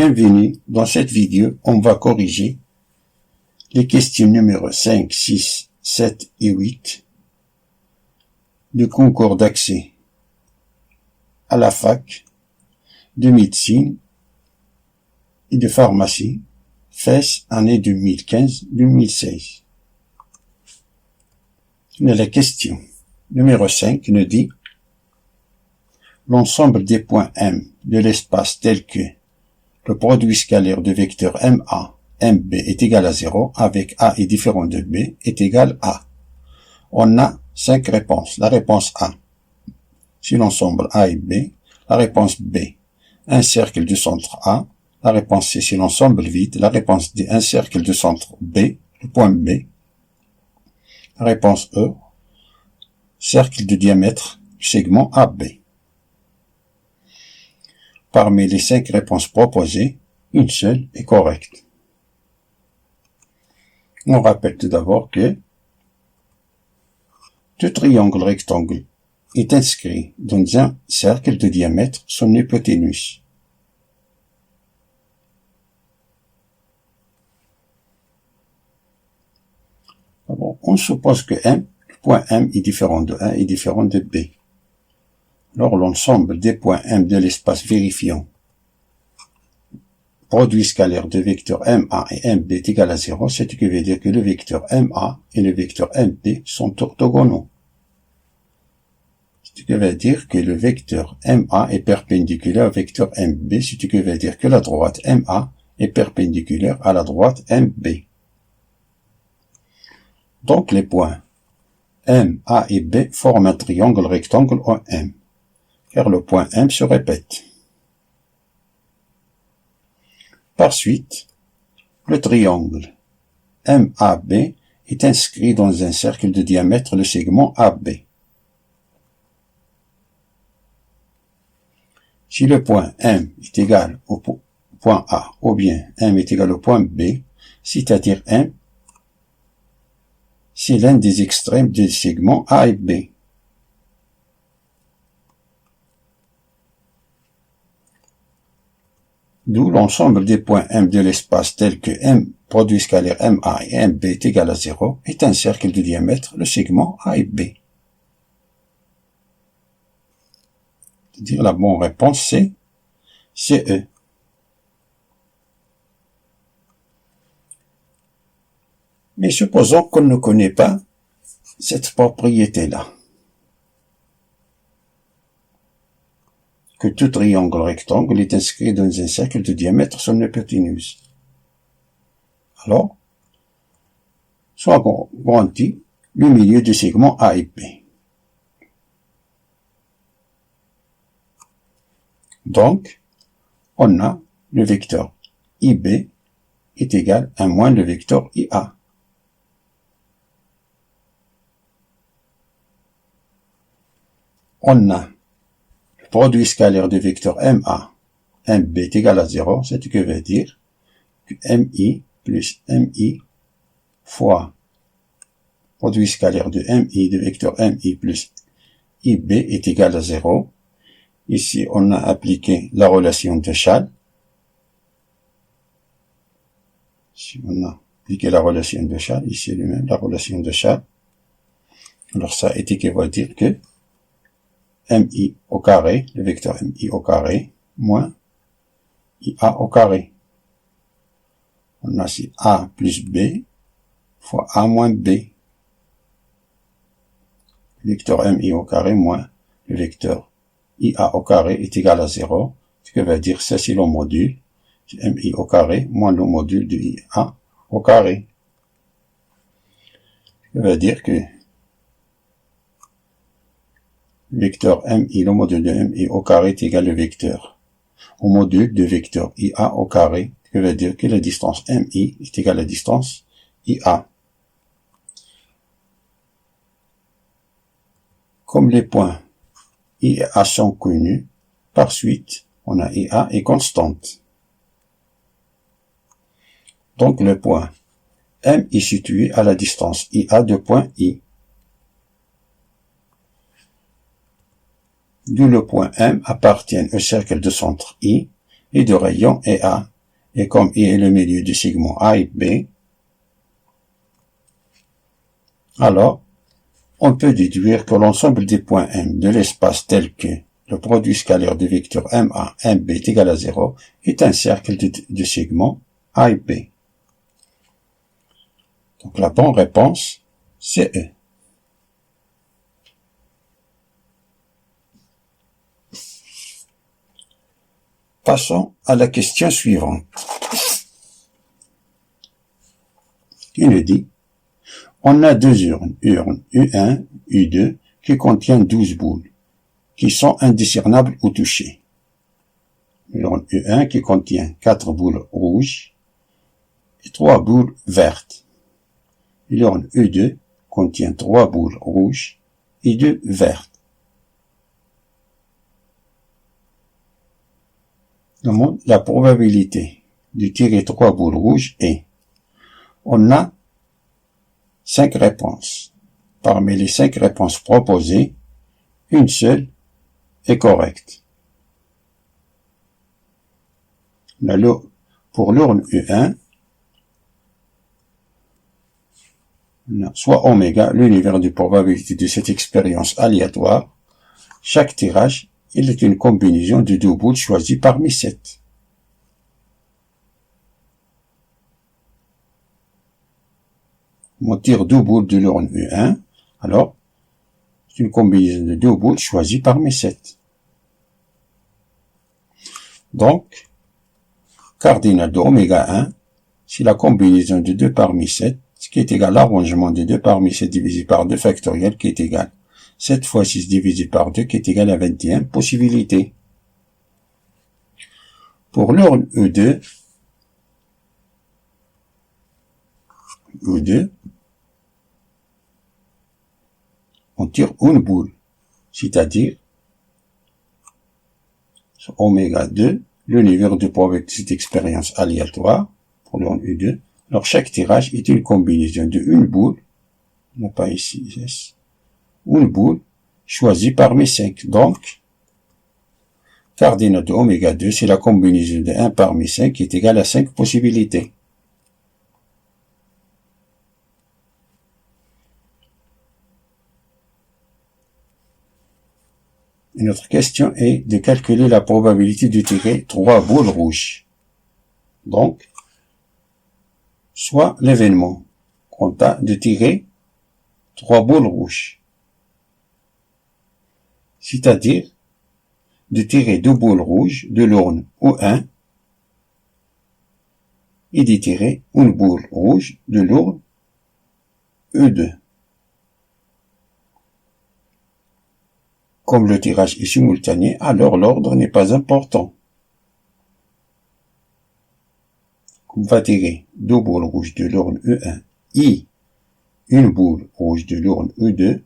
Bienvenue, dans cette vidéo, on va corriger les questions numéro 5, 6, 7 et 8 du concours d'accès à la fac de médecine et de pharmacie, FES année 2015-2016. La question numéro 5 nous dit l'ensemble des points M de l'espace tel que le produit scalaire de vecteurs MA, MB est égal à 0 avec A est différent de B est égal à. On a 5 réponses. La réponse A, c'est l'ensemble A et B. La réponse B, un cercle du centre A. La réponse C, c'est l'ensemble vide. La réponse D, un cercle du centre B, le point B. La réponse E, cercle de diamètre du segment AB. Parmi les 5 réponses proposées, une seule est correcte. On rappelle tout d'abord que tout triangle rectangle est inscrit dans un cercle de diamètre, son hypoténuse. Alors, on suppose que le point M est différent de 1 et différent de B. Alors, l'ensemble des points M de l'espace vérifiant produit scalaire de vecteurs MA et MB est égal à 0, ce qui veut dire que le vecteur MA et le vecteur MB sont orthogonaux. Ce qui veut dire que le vecteur MA est perpendiculaire au vecteur MB, ce qui veut dire que la droite MA est perpendiculaire à la droite MB. Donc les points M, A et B forment un triangle rectangle OM, car le point M se répète. Par suite, le triangle MAB est inscrit dans un cercle de diamètre, le segment AB. Si le point M est égal au point A, ou bien M est égal au point B, c'est-à-dire M, c'est l'un des extrêmes des segments A et B. D'où l'ensemble des points M de l'espace tel que M, produit scalaire MA et MB est égal à 0, est un cercle de diamètre, le segment A et B. C'est-à-dire la bonne réponse c'est CE. Mais supposons qu'on ne connaît pas cette propriété-là. Que tout triangle rectangle est inscrit dans un cercle de diamètre son hypoténuse. Alors, soit garanti le milieu du segment A et B. Donc, on a le vecteur IB est égal à moins le vecteur IA. On a le produit scalaire de vecteurs MA, MB est égal à 0, ce qui veut dire que MI plus MI fois produit scalaire de MI de vecteur MI plus IB est égal à 0. Ici, on a appliqué la relation de Chasles. Si on a appliqué la relation de Chasles, ici lui-même, la relation de Chasles. Alors ça est équivaut à dire que MI au carré, le vecteur MI au carré, moins IA au carré. On a ici A plus B fois A moins B. Le vecteur MI au carré moins le vecteur IA au carré est égal à 0. Ce qui veut dire ça c'est le module. C'est MI au carré moins le module de IA au carré. Ce qui veut dire que le vecteur MI, le module de MI au carré est égal au vecteur au module de vecteur IA au carré, ce qui veut dire que la distance MI est égale à la distance IA. Comme les points I et A sont connus, par suite, on a IA est constante. Donc le point M est situé à la distance IA de point I. D'où le point M appartient au cercle de centre I et de rayon EA Et comme I est le milieu du segment A et B, alors, on peut déduire que l'ensemble des points M de l'espace tel que le produit scalaire du vecteur MA, MB est égal à 0 est un cercle de segments A et B. Donc la bonne réponse, c'est E. Passons à la question suivante. Qui nous dit, on a deux urnes U1, U2, qui contiennent 12 boules, qui sont indiscernables au toucher. L'urne U1 qui contient 4 boules rouges et 3 boules vertes. L'urne U2 contient 3 boules rouges et 2 vertes. Donc, la probabilité de tirer 3 boules rouges est, on a 5 réponses. Parmi les 5 réponses proposées, une seule est correcte. Pour l'urne U1, soit oméga, l'univers de probabilité de cette expérience aléatoire, chaque tirage, il est une combinaison de 2 boules choisies parmi 7. On tire 2 boules de l'urne U1, alors, c'est une combinaison de 2 boules choisies parmi 7. Donc, cardinal de oméga 1, c'est la combinaison de 2 parmi 7, ce qui est égal à l'arrangement de 2 parmi 7 divisé par 2 factoriel, qui est égal 7 fois 6 divisé par 2, qui est égal à 21 possibilités. Pour l'urne E2, on tire une boule, c'est-à-dire oméga 2, l'univers de probabilité d'expérience aléatoire, pour l'urne U2. Alors chaque tirage est une combinaison de une boule, on n'a pas ici, une boule choisie parmi 5. Donc, cardinal de oméga 2, c'est la combinaison de 1 parmi 5 qui est égal à 5 possibilités. Une autre question est de calculer la probabilité de tirer 3 boules rouges. Donc, soit l'événement qu'on a de tirer 3 boules rouges. C'est-à-dire de tirer 2 boules rouges de l'urne U1 et d'y tirer une boule rouge de l'urne E2. Comme le tirage est simultané, alors l'ordre n'est pas important. On va tirer 2 boules rouges de l'urne E1 et une boule rouge de l'urne E2.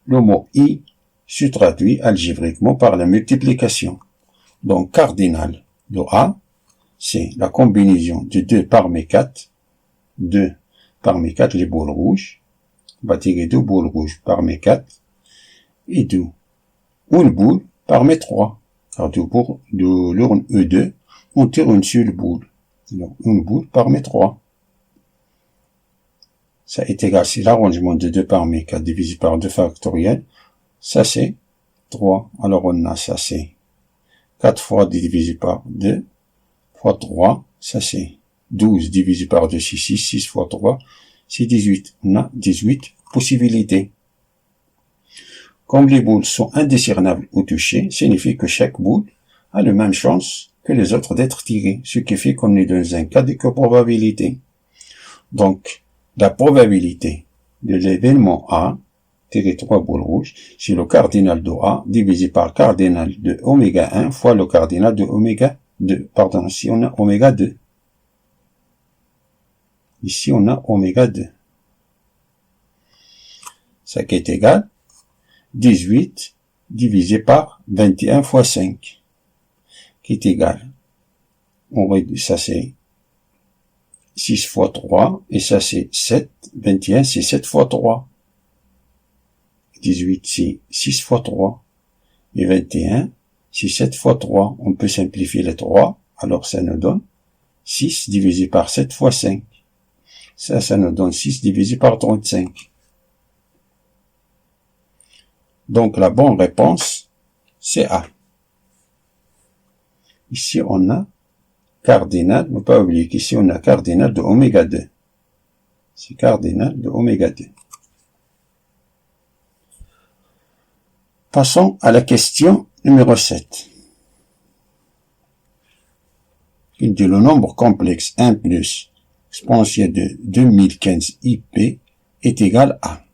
Le mot I se traduit algébriquement par la multiplication. Donc, cardinal de A, c'est la combinaison de 2 parmi 4. 2 parmi 4 les boules rouges. On va tirer 2 boules rouges parmi 4. Et 2. Une boule parmi 3. Car pour de l'urne E2, on tire une seule boule. Donc, une boule parmi 3. Ça est égal, c'est l'arrangement de 2 parmi 4 divisé par 2 factoriel. Ça c'est 3. Alors on a ça c'est 4 fois divisé par 2 fois 3. Ça c'est 12 divisé par 2, c'est 6. 6 fois 3, c'est 18. On a 18 possibilités. Comme les boules sont indiscernables au toucher, signifie que chaque boule a la même chance que les autres d'être tirées, ce qui fait qu'on est dans un cas de probabilité. Donc, la probabilité de l'événement A, tirer 3 boules rouges, c'est le cardinal de A divisé par le cardinal de oméga 1 fois le cardinal de oméga 2. Pardon, ici on a oméga 2. Ici on a oméga 2. Ça qui est égal 18 divisé par 21 fois 5, qui est égal, ça c'est 6 fois 3, et ça c'est 7, 21 c'est 7 fois 3, 18 c'est 6 fois 3, et 21 c'est 7 fois 3, on peut simplifier les 3, alors ça nous donne 6 divisé par 7 fois 5. Ça nous donne 6 divisé par 35. Donc, la bonne réponse, c'est A. Ici, on a cardinal. Ne pas oublier qu'ici, on a cardinal de oméga 2. C'est cardinal de oméga 2. Passons à la question numéro 7. Il dit le nombre complexe 1 plus exponentielle de 2015 IP est égal à.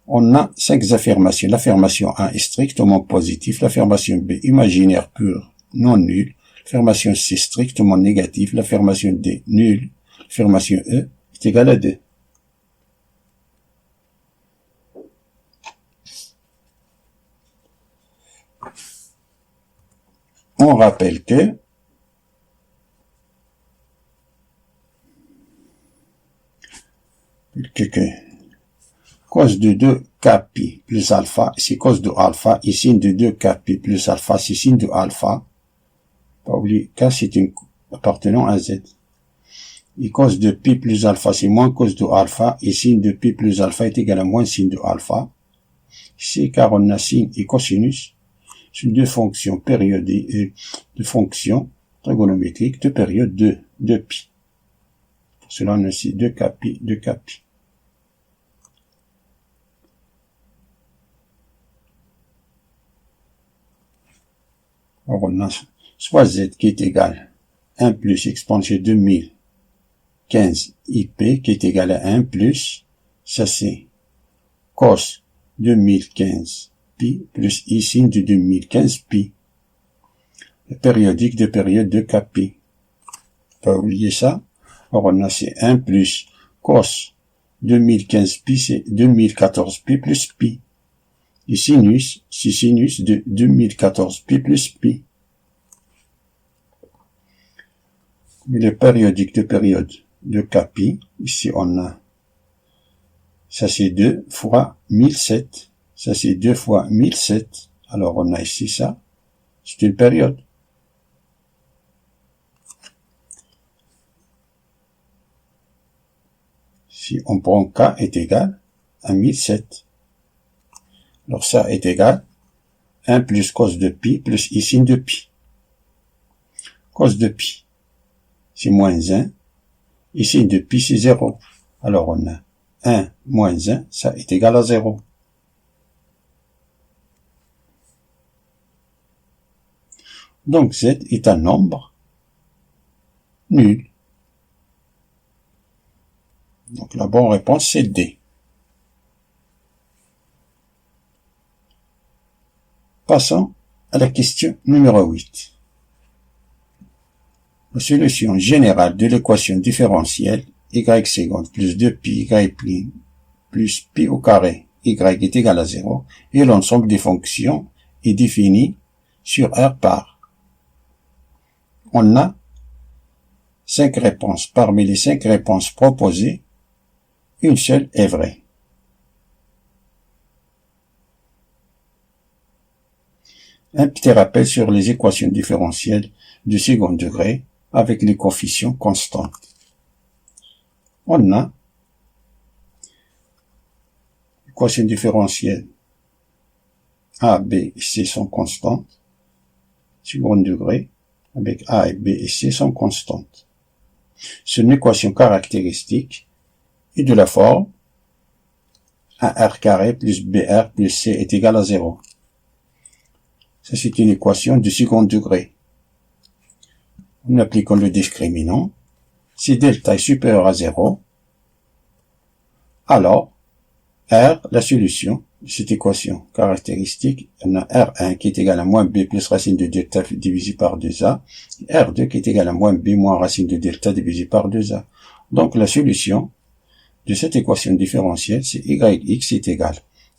On a 5 affirmations. L'affirmation A est strictement positive, l'affirmation B imaginaire pure, non nulle, l'affirmation C strictement négative, l'affirmation D nulle, l'affirmation E est égale à 2. On rappelle que cos de 2 kpi plus alpha, c'est cos de alpha, et sin de 2 kpi plus alpha, c'est sin de alpha. Pas oublier, K c'est une appartenant à Z. Et cos de pi plus alpha, c'est moins cos de alpha, et sin de pi plus alpha est égal à moins sin de alpha. Ici, car on a sin et cosinus, c'est deux fonctions périodiques, de fonctions trigonométriques de période de pi. Pour cela, on a ici 2 kpi, 2 kpi. Alors, on a soit Z qui est égal à 1 plus exponentielle 2015 IP qui est égal à 1 plus, ça c'est cos 2015 pi plus I sin de 2015 pi. Le périodique de période de kpi. Pas oublier ça. Alors on a c'est 1 plus cos 2015 pi, c'est 2014 pi plus pi. Et sinus, c'est sinus de 2014 pi plus pi. Mais le périodique de période de kpi, ici on a, ça c'est 2 fois 1007. Ça c'est 2 fois 1007. Alors on a ici ça. C'est une période. Si on prend K est égal à 1007. Alors ça est égal à 1 plus cos de pi plus I sin de pi. Cos de pi, c'est moins 1. I sin de pi, c'est 0. Alors on a 1 moins 1, ça est égal à 0. Donc Z est un nombre nul. Donc la bonne réponse c'est D. Passons à la question numéro 8. La solution générale de l'équation différentielle y seconde plus 2pi y plus pi au carré y est égal à 0 et l'ensemble des fonctions est défini sur R par. On a 5 réponses. Parmi les 5 réponses proposées, une seule est vraie. Un petit rappel sur les équations différentielles du second degré avec les coefficients constants. On a l'équation différentielle A, B et C sont constantes. Second degré avec A et B et C sont constantes. C'est une équation caractéristique et de la forme AR carré plus BR plus C est égal à 0. Ça, c'est une équation du second degré. En appliquant le discriminant, si delta est supérieur à 0, alors R, la solution de cette équation caractéristique, on a R1 qui est égal à moins B plus racine de delta divisé par 2A, et R2 qui est égal à moins B moins racine de delta divisé par 2A. Donc la solution de cette équation différentielle, c'est YX est égal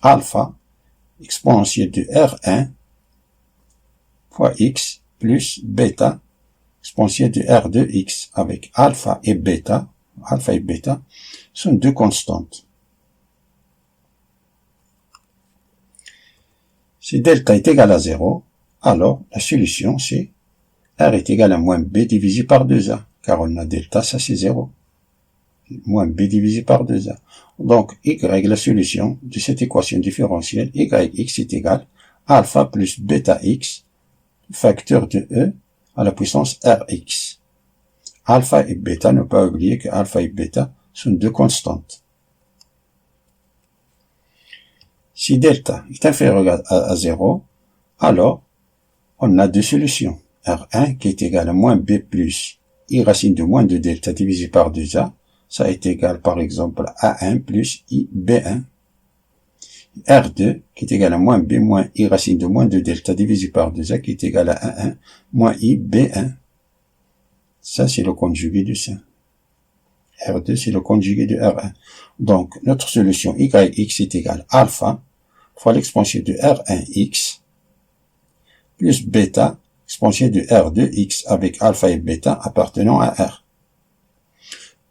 à alpha exponentielle de R1 fois X plus bêta exponentielle de R2X avec alpha et bêta sont deux constantes. Si delta est égal à 0, alors la solution c'est R est égal à moins B divisé par 2A, car on a delta, ça c'est 0. Moins B divisé par 2A. Donc, Y, la solution de cette équation différentielle, YX est égal à alpha plus bêta X, facteur de E à la puissance Rx. Alpha et bêta, ne pas oublier que alpha et bêta sont deux constantes. Si delta est inférieur à 0, alors on a deux solutions. R1 qui est égal à moins B plus I racine de moins de delta divisé par 2A, ça est égal par exemple à A1 plus I B1. R2 qui est égal à moins B moins I racine de moins de delta divisé par 2A qui est égal à A1 moins I B1. Ça c'est le conjugué de ça. R2 c'est le conjugué de R1. Donc notre solution YX est égal à alpha fois l'exponentielle de R1X plus bêta exponentielle de R2X avec alpha et bêta appartenant à R.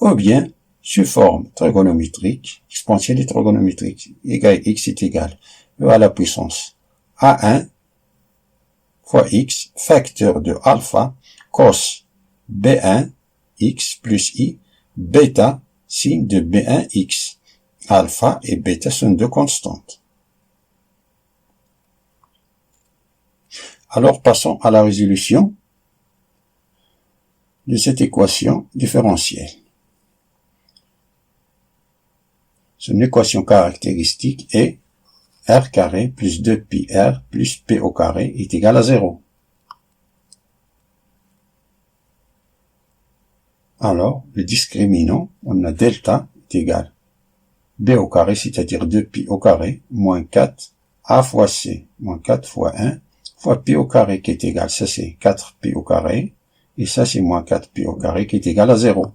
Ou bien, sous forme trigonométrique, exponentielle trigonométrique, YX est égal à la puissance A1 fois X facteur de alpha cos B1 X plus I bêta signe de B1 X. Alpha et bêta sont deux constantes. Alors passons à la résolution de cette équation différentielle. Son équation caractéristique est R carré plus 2pi R plus P au carré est égal à 0. Alors, le discriminant, on a delta est égal B au carré, c'est-à-dire 2pi au carré, moins 4 A fois C, moins 4 fois 1, fois pi au carré qui est égal, ça c'est 4pi au carré, et ça c'est moins 4pi au carré qui est égal à 0.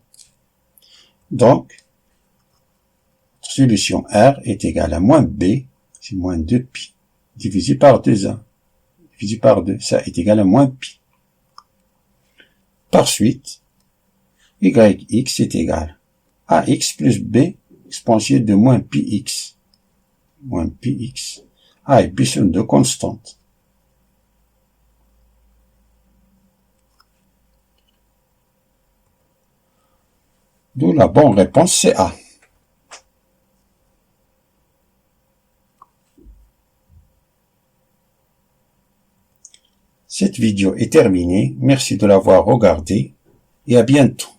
Donc, solution R est égale à moins B, c'est moins 2pi, divisé par 2A, divisé par 2, ça est égal à moins pi. Par suite, YX est égal à X plus B, exponentielle de moins pi X. Moins pi X. A et B sont deux constantes. D'où la bonne réponse c'est A. Cette vidéo est terminée. Merci de l'avoir regardée et à bientôt.